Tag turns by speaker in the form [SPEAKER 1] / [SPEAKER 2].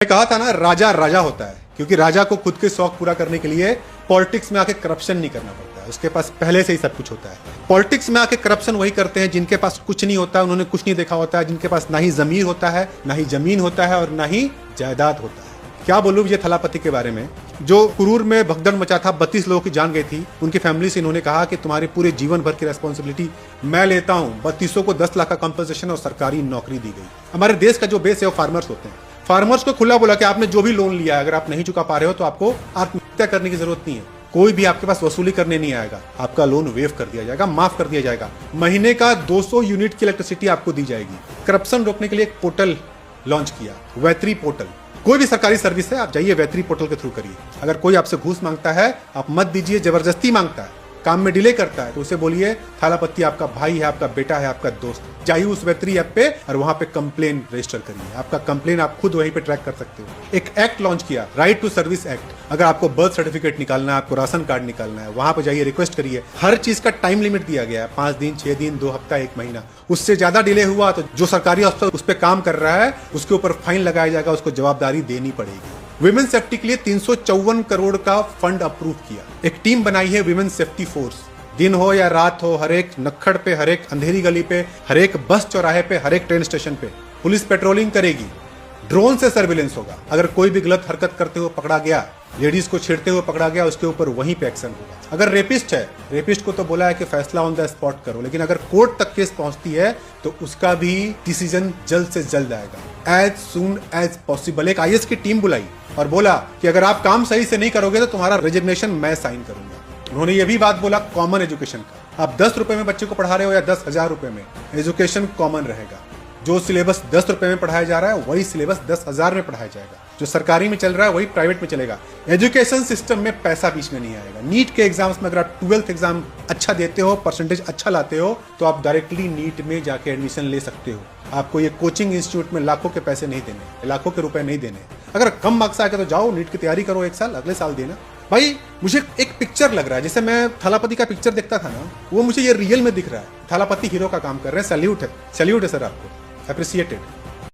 [SPEAKER 1] कहा था ना, राजा राजा होता है क्योंकि राजा को खुद के शौक पूरा करने के लिए पॉलिटिक्स में आके करप्शन नहीं करना पड़ता है, उसके पास पहले से ही सब कुछ होता है। पॉलिटिक्स में आके करप्शन वही करते हैं जिनके पास कुछ नहीं होता है, उन्होंने कुछ नहीं देखा होता है, जिनके पास ना ही जमीर होता है, ना ही जमीन होता है और ना ही जायदाद होता है। क्या बोलूं विजय थालापति के बारे में, जो कुरूर में भगदड़ मचा था, 32 लोगों की जान गई थी। उनकी फैमिली से इन्होंने कहा कि तुम्हारे पूरे जीवन भर की रेस्पॉन्सिबिलिटी मैं लेता हूं। 32 को 10 लाख का कंपनसेशन और सरकारी नौकरी दी गई। हमारे देश का जो बेस है वो फार्मर्स होते हैं। फार्मर्स को खुला बोला कि आपने जो भी लोन लिया है, अगर आप नहीं चुका पा रहे हो तो आपको आत्महत्या करने की जरूरत नहीं है, कोई भी आपके पास वसूली करने नहीं आएगा, आपका लोन वेव कर दिया जाएगा, माफ कर दिया जाएगा। महीने का 200 यूनिट की इलेक्ट्रिसिटी आपको दी जाएगी। करप्शन रोकने के लिए एक पोर्टल लॉन्च किया, वैत्री पोर्टल। कोई भी सरकारी सर्विस है, आप जाइए वैत्री पोर्टल के थ्रू करिए। अगर कोई आपसे घूस मांगता है आप मत दीजिए, जबरदस्ती मांगता है, काम में डिले करता है तो उसे बोलिए थालापति आपका भाई है, आपका बेटा है, आपका दोस्त। जाइए उस वैत्री ऐप पे और वहां पे कंप्लेन रजिस्टर करिए। आपका कंप्लेन आप खुद वहीं पे ट्रैक कर सकते हो। एक एक्ट लॉन्च किया, राइट टू सर्विस एक्ट। अगर आपको बर्थ सर्टिफिकेट निकालना है, आपको राशन कार्ड निकालना है, वहां पे जाइए, रिक्वेस्ट करिए। हर चीज का टाइम लिमिट दिया गया है, 5 दिन, 6 दिन, 2 हफ्ता, 1 महीना। उससे ज्यादा डिले हुआ तो जो सरकारी अफसर उस पर काम कर रहा है उसके ऊपर फाइन लगाया जाएगा, उसको जवाबदारी देनी पड़ेगी। विमेन सेफ्टी के लिए 354 करोड़ का फंड अप्रूव किया। एक टीम बनाई है विमेन सेफ्टी फोर्स। दिन हो या रात हो, हर एक नक्खड़ पे, हर एक अंधेरी गली पे, हर एक बस चौराहे पे, हर एक ट्रेन स्टेशन पे पुलिस पेट्रोलिंग करेगी। ड्रोन से सर्विलेंस होगा। अगर कोई भी गलत हरकत करते हुए पकड़ा गया, लेडीज को छेड़ते हुए पकड़ा गया, उसके ऊपर वहीं पे एक्शन होगा। अगर रेपिस्ट है, रेपिस्ट को तो बोला है कि फैसला ऑन द स्पॉट करो, लेकिन अगर कोर्ट तक केस पहुंचती है तो उसका भी डिसीजन जल्द से जल्द आएगा, एज सून एज पॉसिबल। एक IAS की टीम बुलाई और बोला कि अगर आप काम सही से नहीं करोगे तो तुम्हारा रेजिग्नेशन मैं साइन करूंगा। उन्होंने ये भी बात बोला कॉमन एजुकेशन का। आप 10 रुपए में बच्चे को पढ़ा रहे हो या 10,000 रुपए में, एजुकेशन कॉमन रहेगा। जो सिलेबस 10 रुपए में पढ़ाया जा रहा है वही सिलेबस 10,000 में पढ़ाया जाएगा। जो सरकारी में चल रहा है वही प्राइवेट में चलेगा। एजुकेशन सिस्टम में पैसा बीच में नहीं आएगा। नीट के एग्जाम्स में अगर आप 12th एग्जाम अच्छा देते हो, परसेंटेज अच्छा लाते हो, तो आप डायरेक्टली नीट में जाके एडमिशन ले सकते हो। आपको ये कोचिंग इंस्टीट्यूट में लाखों के पैसे नहीं देने, लाखों के रुपए नहीं देने। अगर कम मार्क्स आएगा तो जाओ नीट की तैयारी करो 1 साल, अगले साल देना। भाई मुझे एक पिक्चर लग रहा है, जैसे मैं थालापति का पिक्चर देखता था ना, वो मुझे ये रियल में दिख रहा है। थालापति हीरो का काम कर रहे हैं। सैल्यूट है, सैल्यूट है सर आपको, अप्रिसिएटेड।